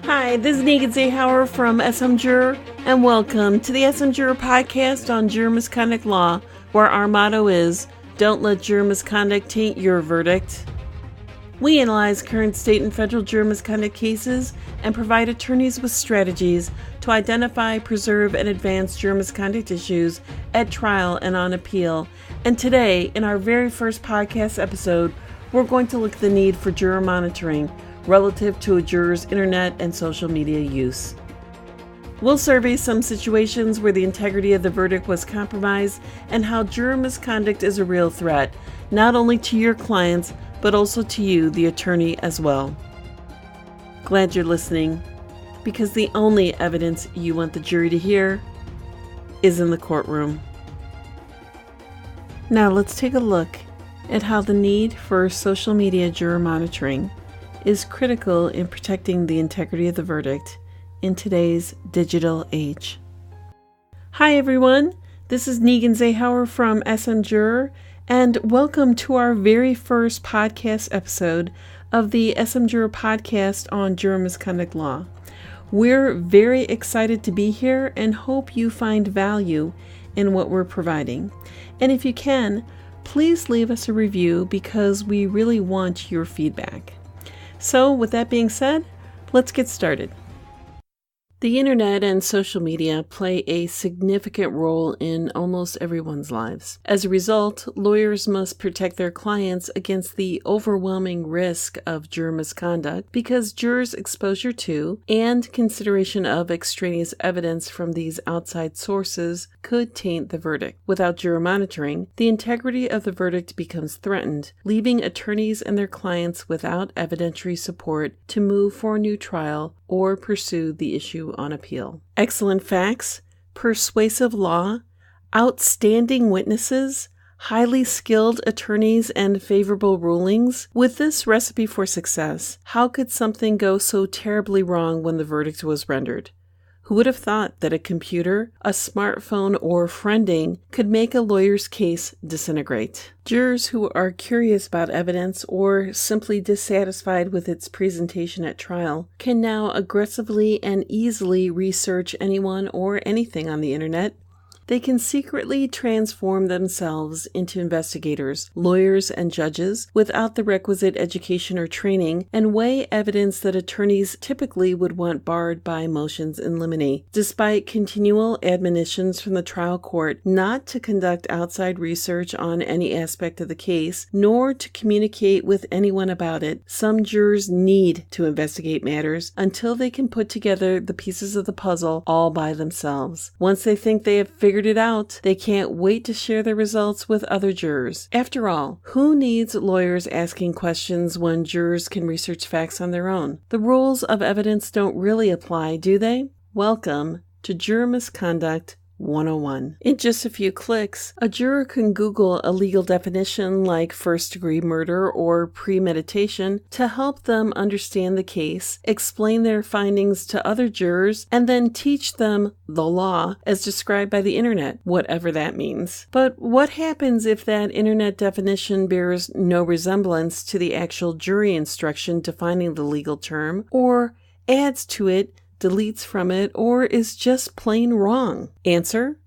Hi, this is Negan Zahauer from SM Juror, and welcome to the SM Juror podcast on Juror Misconduct Law, where our motto is, don't let juror misconduct taint your verdict. We analyze current state and federal juror misconduct cases and provide attorneys with strategies to identify, preserve, and advance juror misconduct issues at trial and on appeal. And today, in our very first podcast episode, we're going to look at the need for juror monitoring relative to a juror's internet and social media use. We'll survey some situations where the integrity of the verdict was compromised and how juror misconduct is a real threat, not only to your clients, but also to you, the attorney, as well. Glad you're listening, because the only evidence you want the jury to hear is in the courtroom. Now let's take a look at how the need for social media juror monitoring is critical in protecting the integrity of the verdict in today's digital age. Hi everyone, this is Negan Zahauer from SM Juror, and welcome to our very first podcast episode of the SM Juror podcast on juror misconduct law. We're very excited to be here and hope you find value in what we're providing. And if you can, please leave us a review because we really want your feedback. So, with that being said, let's get started. The internet and social media play a significant role in almost everyone's lives. As a result, lawyers must protect their clients against the overwhelming risk of juror misconduct because jurors' exposure to and consideration of extraneous evidence from these outside sources could taint the verdict. Without juror monitoring, the integrity of the verdict becomes threatened, leaving attorneys and their clients without evidentiary support to move for a new trial or pursue the issue on appeal. Excellent facts, persuasive law, outstanding witnesses, highly skilled attorneys, and favorable rulings. With this recipe for success, how could something go so terribly wrong when the verdict was rendered? Who would have thought that a computer, a smartphone, or friending could make a lawyer's case disintegrate? Jurors who are curious about evidence or simply dissatisfied with its presentation at trial can now aggressively and easily research anyone or anything on the internet. They can secretly transform themselves into investigators, lawyers, and judges without the requisite education or training and weigh evidence that attorneys typically would want barred by motions in limine. Despite continual admonitions from the trial court not to conduct outside research on any aspect of the case, nor to communicate with anyone about it, some jurors need to investigate matters until they can put together the pieces of the puzzle all by themselves. Once they think they have figured it out, they can't wait to share their results with other jurors. After all, who needs lawyers asking questions when jurors can research facts on their own? The rules of evidence don't really apply, do they? Welcome to Juror Misconduct 101. In just a few clicks, a juror can Google a legal definition like first-degree murder or premeditation to help them understand the case, explain their findings to other jurors, and then teach them the law as described by the internet, whatever that means. But what happens if that internet definition bears no resemblance to the actual jury instruction defining the legal term, or adds to it, deletes from it, or is just plain wrong? Answer: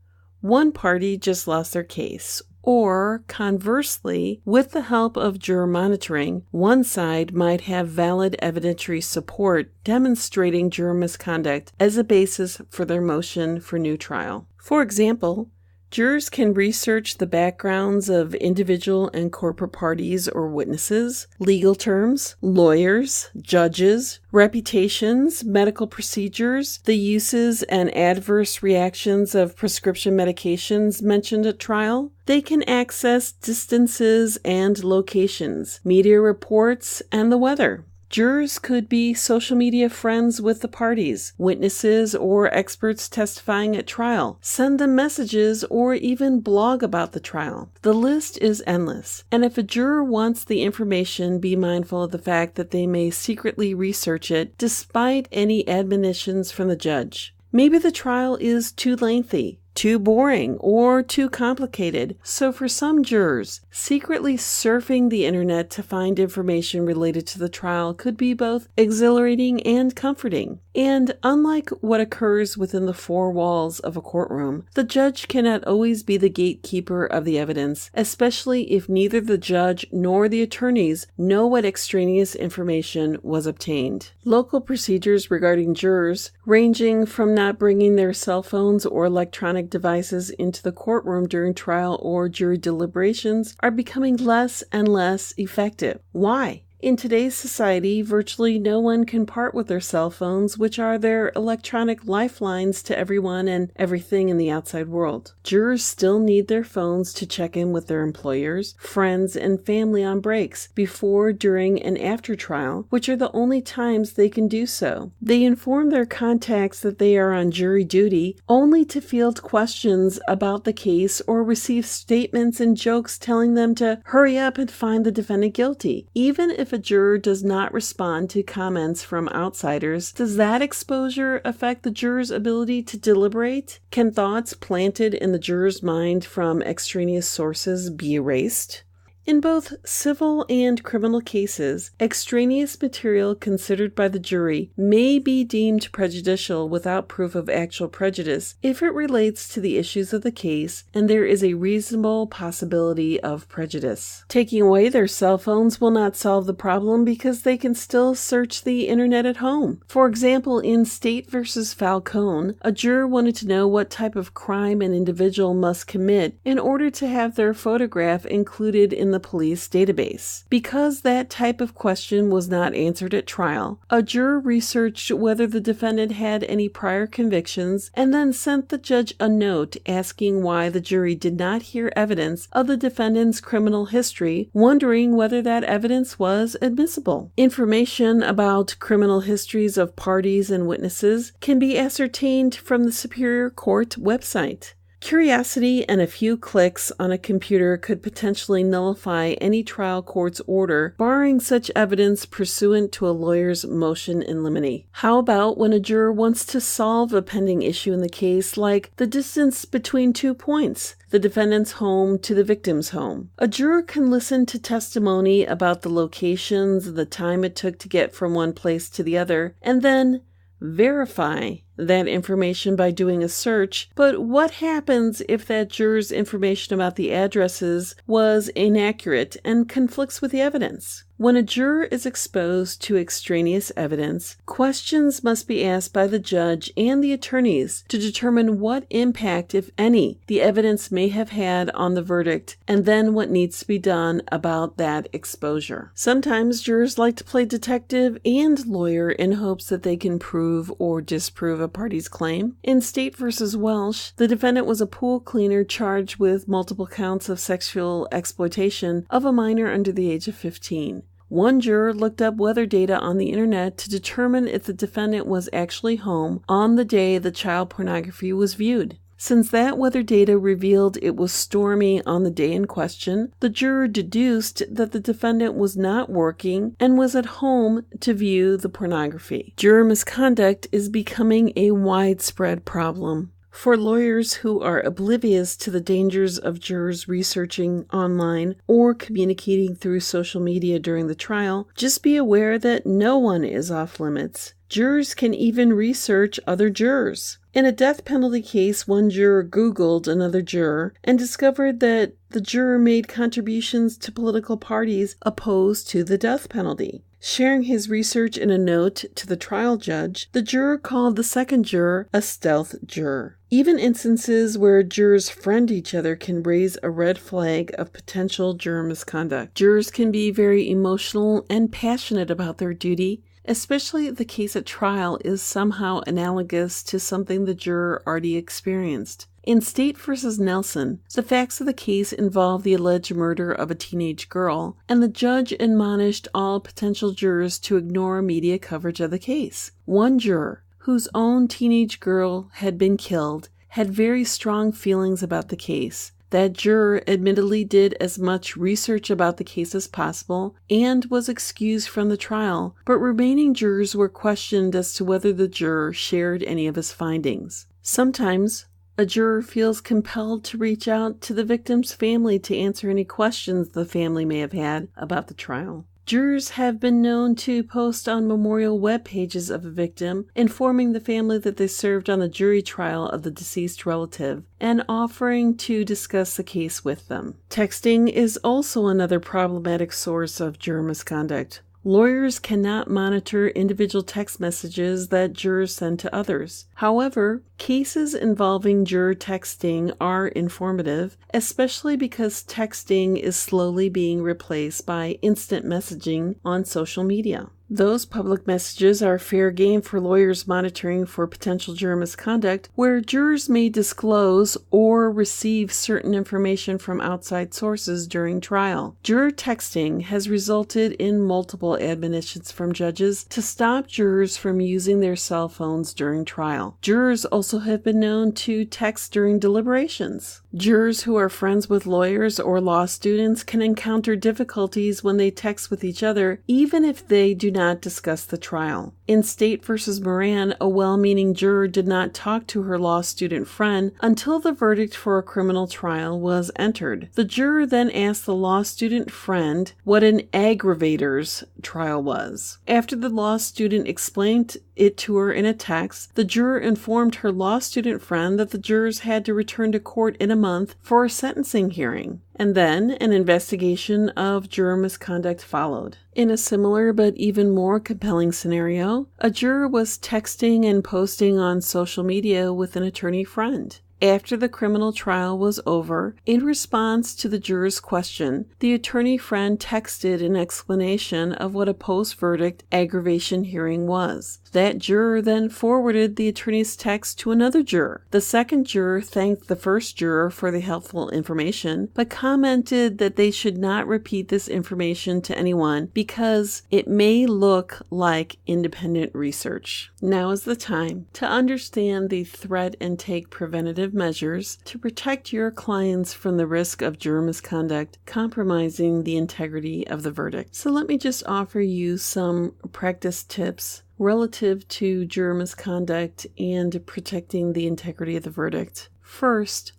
one party just lost their case. Or, conversely, with the help of juror monitoring, one side might have valid evidentiary support demonstrating juror misconduct as a basis for their motion for new trial. For example, jurors can research the backgrounds of individual and corporate parties or witnesses, legal terms, lawyers, judges, reputations, medical procedures, the uses and adverse reactions of prescription medications mentioned at trial. They can access distances and locations, media reports, and the weather. Jurors could be social media friends with the parties, witnesses, or experts testifying at trial, send them messages, or even blog about the trial. The list is endless, and if a juror wants the information, be mindful of the fact that they may secretly research it despite any admonitions from the judge. Maybe the trial is too lengthy, too boring, or too complicated. So for some jurors, secretly surfing the internet to find information related to the trial could be both exhilarating and comforting. And unlike what occurs within the four walls of a courtroom, the judge cannot always be the gatekeeper of the evidence, especially if neither the judge nor the attorneys know what extraneous information was obtained. Local procedures regarding jurors, ranging from not bringing their cell phones or electronic devices into the courtroom during trial or jury deliberations, are becoming less and less effective. Why? In today's society, virtually no one can part with their cell phones, which are their electronic lifelines to everyone and everything in the outside world. Jurors still need their phones to check in with their employers, friends, and family on breaks, before, during, and after trial, which are the only times they can do so. They inform their contacts that they are on jury duty, only to field questions about the case or receive statements and jokes telling them to hurry up and find the defendant guilty. Even if a juror does not respond to comments from outsiders, does that exposure affect the juror's ability to deliberate? Can thoughts planted in the juror's mind from extraneous sources be erased? In both civil and criminal cases, extraneous material considered by the jury may be deemed prejudicial without proof of actual prejudice if it relates to the issues of the case and there is a reasonable possibility of prejudice. Taking away their cell phones will not solve the problem because they can still search the internet at home. For example, in State v. Falcone, a juror wanted to know what type of crime an individual must commit in order to have their photograph included in the police database. Because that type of question was not answered at trial, a juror researched whether the defendant had any prior convictions and then sent the judge a note asking why the jury did not hear evidence of the defendant's criminal history, wondering whether that evidence was admissible. Information about criminal histories of parties and witnesses can be ascertained from the Superior Court website. Curiosity and a few clicks on a computer could potentially nullify any trial court's order, barring such evidence pursuant to a lawyer's motion in limine. How about when a juror wants to solve a pending issue in the case, like the distance between 2 points, the defendant's home to the victim's home? A juror can listen to testimony about the locations, the time it took to get from one place to the other, and then verify that information by doing a search, but what happens if that juror's information about the addresses was inaccurate and conflicts with the evidence? When a juror is exposed to extraneous evidence, questions must be asked by the judge and the attorneys to determine what impact, if any, the evidence may have had on the verdict, and then what needs to be done about that exposure. Sometimes jurors like to play detective and lawyer in hopes that they can prove or disprove a party's claim. In State v. Welsh, the defendant was a pool cleaner charged with multiple counts of sexual exploitation of a minor under the age of 15. One juror looked up weather data on the internet to determine if the defendant was actually home on the day the child pornography was viewed. Since that weather data revealed it was stormy on the day in question, the juror deduced that the defendant was not working and was at home to view the pornography. Juror misconduct is becoming a widespread problem. For lawyers who are oblivious to the dangers of jurors researching online or communicating through social media during the trial, just be aware that no one is off limits. Jurors can even research other jurors. In a death penalty case, one juror Googled another juror and discovered that the juror made contributions to political parties opposed to the death penalty. Sharing his research in a note to the trial judge, the juror called the second juror a stealth juror. Even instances where jurors friend each other can raise a red flag of potential juror misconduct. Jurors can be very emotional and passionate about their duty, especially if the case at trial is somehow analogous to something the juror already experienced. In State v. Nelson, the facts of the case involved the alleged murder of a teenage girl, and the judge admonished all potential jurors to ignore media coverage of the case. One juror, whose own teenage girl had been killed, had very strong feelings about the case. That juror admittedly did as much research about the case as possible and was excused from the trial, but remaining jurors were questioned as to whether the juror shared any of his findings. Sometimes, a juror feels compelled to reach out to the victim's family to answer any questions the family may have had about the trial. Jurors have been known to post on memorial web pages of a victim, informing the family that they served on the jury trial of the deceased relative and offering to discuss the case with them. Texting is also another problematic source of juror misconduct. Lawyers cannot monitor individual text messages that jurors send to others. However, cases involving juror texting are informative, especially because texting is slowly being replaced by instant messaging on social media. Those public messages are fair game for lawyers monitoring for potential juror misconduct, where jurors may disclose or receive certain information from outside sources during trial. Juror texting has resulted in multiple admonitions from judges to stop jurors from using their cell phones during trial. Jurors also have been known to text during deliberations. Jurors who are friends with lawyers or law students can encounter difficulties when they text with each other, even if they do not discuss the trial. In State v. Moran, a well-meaning juror did not talk to her law student friend until the verdict for a criminal trial was entered. The juror then asked the law student friend what an aggravator's trial was. After the law student explained it to her in a text, the juror informed her law student friend that the jurors had to return to court in a month for a sentencing hearing. And then an investigation of juror misconduct followed. In a similar but even more compelling scenario, a juror was texting and posting on social media with an attorney friend. After the criminal trial was over, in response to the juror's question, the attorney friend texted an explanation of what a post-verdict aggravation hearing was. That juror then forwarded the attorney's text to another juror. The second juror thanked the first juror for the helpful information, but commented that they should not repeat this information to anyone because it may look like independent research. Now is the time to understand the threat and take preventative measures to protect your clients from the risk of juror misconduct compromising the integrity of the verdict. So let me just offer you some practice tips relative to juror misconduct and protecting the integrity of the verdict. First,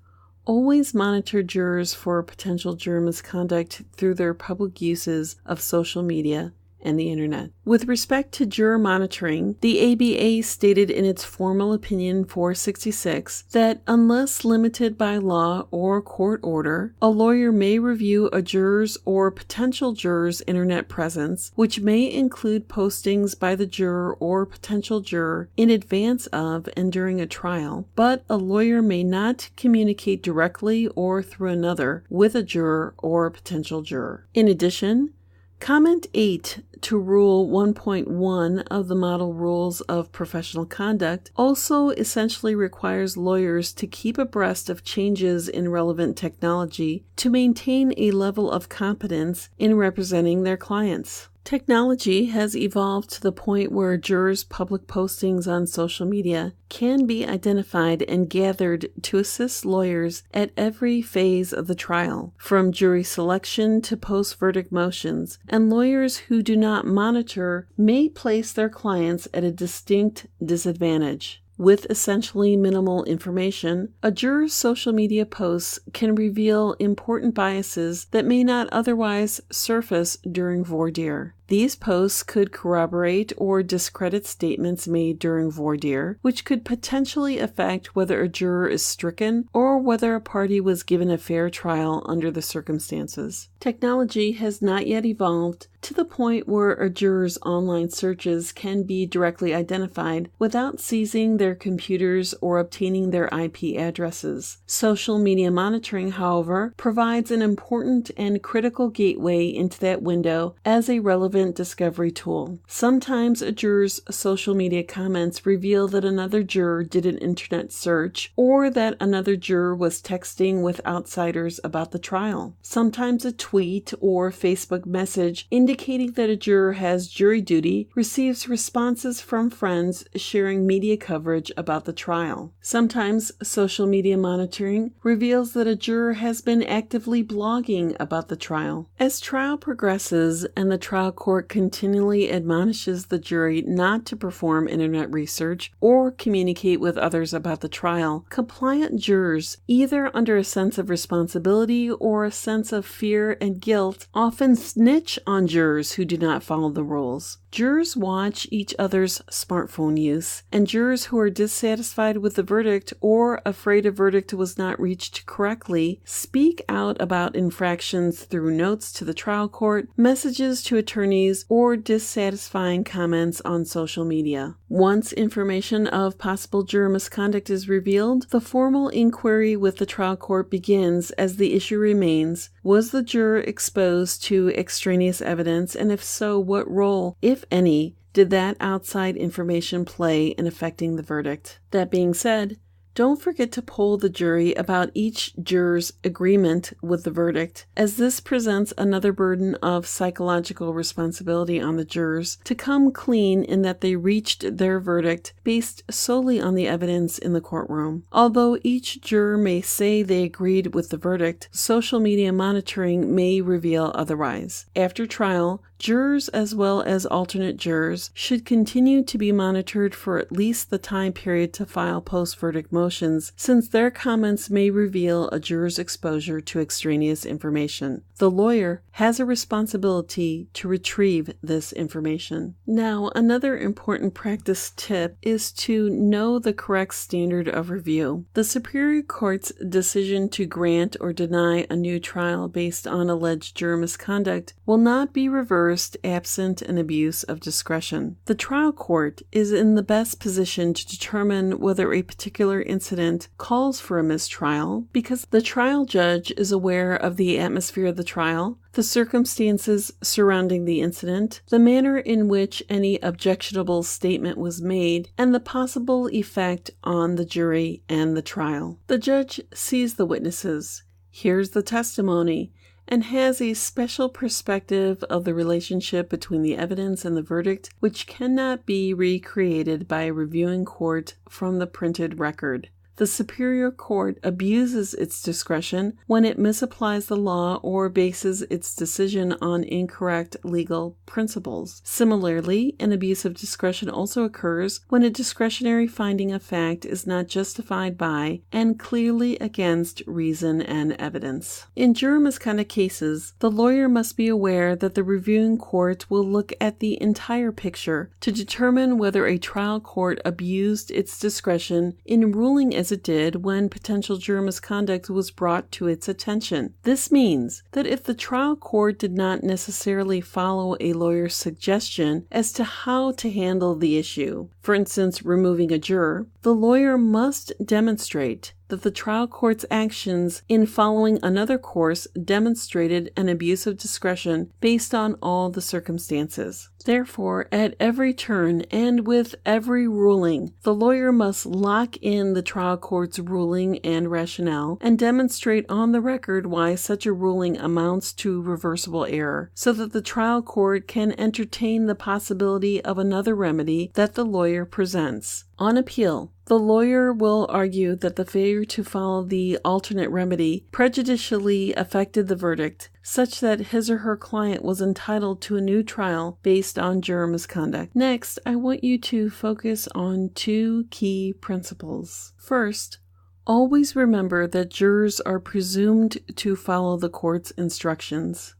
always monitor jurors for potential juror misconduct through their public uses of social media and the internet. With respect to juror monitoring, the ABA stated in its formal opinion 466 that unless limited by law or court order, a lawyer may review a juror's or potential juror's internet presence, which may include postings by the juror or potential juror in advance of and during a trial, but a lawyer may not communicate directly or through another with a juror or a potential juror. In addition, Comment 8 to Rule 1.1 of the Model Rules of Professional Conduct also essentially requires lawyers to keep abreast of changes in relevant technology to maintain a level of competence in representing their clients. Technology has evolved to the point where jurors' public postings on social media can be identified and gathered to assist lawyers at every phase of the trial, from jury selection to post-verdict motions, and lawyers who do not monitor may place their clients at a distinct disadvantage. With essentially minimal information, a juror's social media posts can reveal important biases that may not otherwise surface during voir dire. These posts could corroborate or discredit statements made during voir dire, which could potentially affect whether a juror is stricken or whether a party was given a fair trial under the circumstances. Technology has not yet evolved to the point where a juror's online searches can be directly identified without seizing their computers or obtaining their IP addresses. Social media monitoring, however, provides an important and critical gateway into that window as a relevant discovery tool. Sometimes a juror's social media comments reveal that another juror did an internet search or that another juror was texting with outsiders about the trial. Sometimes a tweet or Facebook message indicating that a juror has jury duty receives responses from friends sharing media coverage about the trial. Sometimes social media monitoring reveals that a juror has been actively blogging about the trial. As trial progresses and the trial court continually admonishes the jury not to perform internet research or communicate with others about the trial, compliant jurors, either under a sense of responsibility or a sense of fear and guilt, often snitch on jurors jurors who do not follow the rules. Jurors watch each other's smartphone use, and jurors who are dissatisfied with the verdict or afraid a verdict was not reached correctly speak out about infractions through notes to the trial court, messages to attorneys, or dissatisfying comments on social media. Once information of possible juror misconduct is revealed, the formal inquiry with the trial court begins as the issue remains: was the juror exposed to extraneous evidence, and if so, what role, if any, did that outside information play in affecting the verdict? That being said, don't forget to poll the jury about each juror's agreement with the verdict, as this presents another burden of psychological responsibility on the jurors to come clean in that they reached their verdict based solely on the evidence in the courtroom. Although each juror may say they agreed with the verdict, social media monitoring may reveal otherwise. After trial, jurors as well as alternate jurors should continue to be monitored for at least the time period to file post-verdict motions, since their comments may reveal a juror's exposure to extraneous information. The lawyer has a responsibility to retrieve this information. Now, another important practice tip is to know the correct standard of review. The Superior Court's decision to grant or deny a new trial based on alleged juror misconduct will not be reversed absent an abuse of discretion. The trial court is in the best position to determine whether a particular incident calls for a mistrial because the trial judge is aware of the atmosphere of the trial, the circumstances surrounding the incident, the manner in which any objectionable statement was made, and the possible effect on the jury and the trial. The judge sees the witnesses, hears the testimony, and has a special perspective of the relationship between the evidence and the verdict, which cannot be recreated by a reviewing court from the printed record. The Superior Court abuses its discretion when it misapplies the law or bases its decision on incorrect legal principles. Similarly, an abuse of discretion also occurs when a discretionary finding of fact is not justified by and clearly against reason and evidence. In juror misconduct cases, the lawyer must be aware that the reviewing court will look at the entire picture to determine whether a trial court abused its discretion in ruling as it did when potential juror misconduct was brought to its attention. This means that if the trial court did not necessarily follow a lawyer's suggestion as to how to handle the issue, for instance, removing a juror, the lawyer must demonstrate that the trial court's actions in following another course demonstrated an abuse of discretion based on all the circumstances. Therefore, at every turn and with every ruling, the lawyer must lock in the trial court's ruling and rationale and demonstrate on the record why such a ruling amounts to reversible error, so that the trial court can entertain the possibility of another remedy that the lawyer presents. On appeal, the lawyer will argue that the failure to follow the alternate remedy prejudicially affected the verdict, such that his or her client was entitled to a new trial based on juror misconduct. Next, I want you to focus on two key principles. First, always remember that jurors are presumed to follow the court's instructions.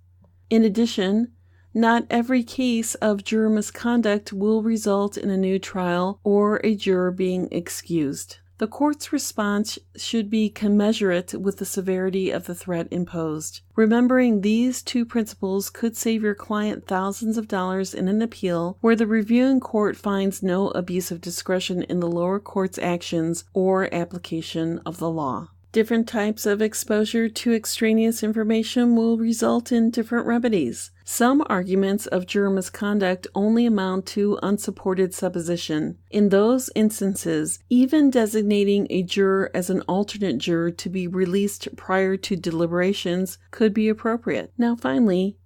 In addition, not every case of juror misconduct will result in a new trial or a juror being excused. The court's response should be commensurate with the severity of the threat imposed. Remembering these two principles could save your client thousands of dollars in an appeal where the reviewing court finds no abuse of discretion in the lower court's actions or application of the law. Different types of exposure to extraneous information will result in different remedies. Some arguments of juror misconduct only amount to unsupported supposition. In those instances, even designating a juror as an alternate juror to be released prior to deliberations could be appropriate. Now finally,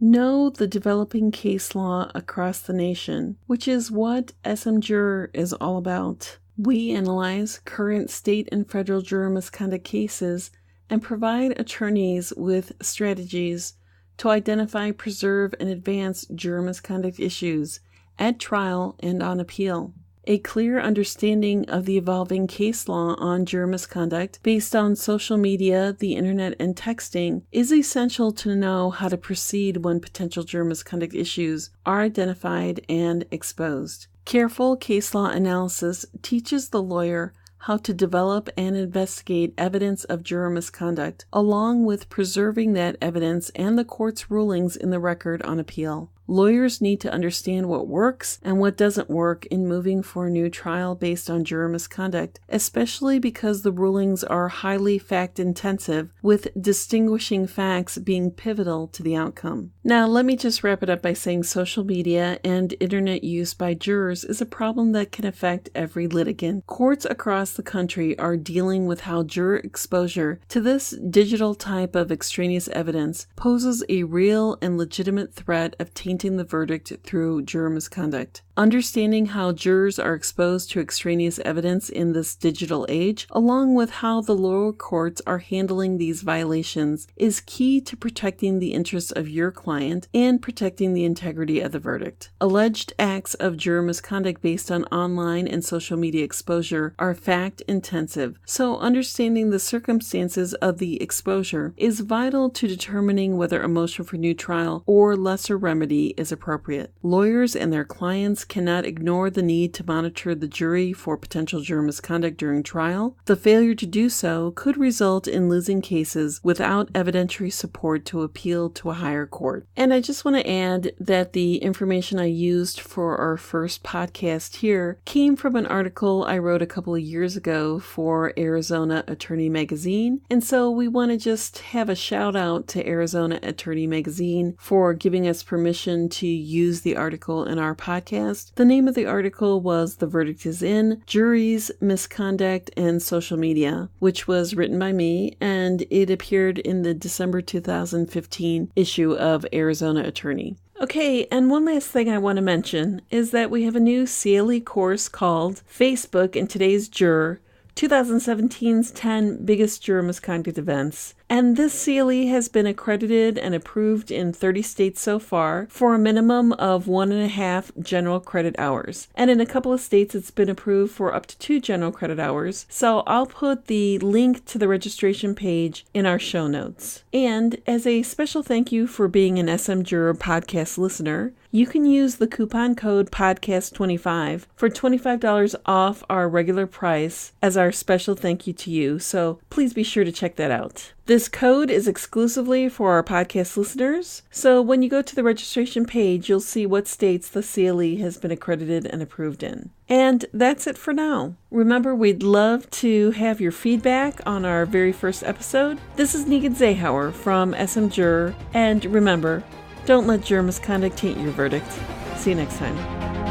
know the developing case law across the nation, which is what SM Juror is all about. We analyze current state and federal juror misconduct cases and provide attorneys with strategies to identify, preserve, and advance juror misconduct issues at trial and on appeal. A clear understanding of the evolving case law on juror misconduct based on social media, the internet, and texting is essential to know how to proceed when potential juror misconduct issues are identified and exposed. Careful case law analysis teaches the lawyer how to develop and investigate evidence of juror misconduct, along with preserving that evidence and the court's rulings in the record on appeal. Lawyers need to understand what works and what doesn't work in moving for a new trial based on juror misconduct, especially because the rulings are highly fact-intensive, with distinguishing facts being pivotal to the outcome. Now, let me just wrap it up by saying social media and internet use by jurors is a problem that can affect every litigant. Courts across the country are dealing with how juror exposure to this digital type of extraneous evidence poses a real and legitimate threat of tainting the verdict through juror misconduct. Understanding how jurors are exposed to extraneous evidence in this digital age, along with how the lower courts are handling these violations, is key to protecting the interests of your client and protecting the integrity of the verdict. Alleged acts of juror misconduct based on online and social media exposure are fact-intensive, so understanding the circumstances of the exposure is vital to determining whether a motion for new trial or lesser remedy is appropriate. Lawyers and their clients cannot ignore the need to monitor the jury for potential juror misconduct during trial. The failure to do so could result in losing cases without evidentiary support to appeal to a higher court. And I just want to add that the information I used for our first podcast here came from an article I wrote a couple of years ago for Arizona Attorney Magazine. And so we want to just have a shout out to Arizona Attorney Magazine for giving us permission to use the article in our podcast. The name of the article was The Verdict is In, Juries, Misconduct, and Social Media, which was written by me, and it appeared in the December 2015 issue of Arizona Attorney. Okay, and one last thing I want to mention is that we have a new CLE course called Facebook and Today's Juror, 2017's 10 Biggest Juror Misconduct Events. And this CLE has been accredited and approved in 30 states so far for a minimum of 1.5 general credit hours. And in a couple of states, it's been approved for up to 2 general credit hours. So I'll put the link to the registration page in our show notes. And as a special thank you for being an SM Juror podcast listener, you can use the coupon code podcast25 for $25 off our regular price as our special thank you to you. So please be sure to check that out. This code is exclusively for our podcast listeners, so when you go to the registration page, you'll see what states the CLE has been accredited and approved in. And that's it for now. Remember, we'd love to have your feedback on our very first episode. This is Negan Zahauer from SM Juror, and remember, don't let juror misconduct taint your verdict. See you next time.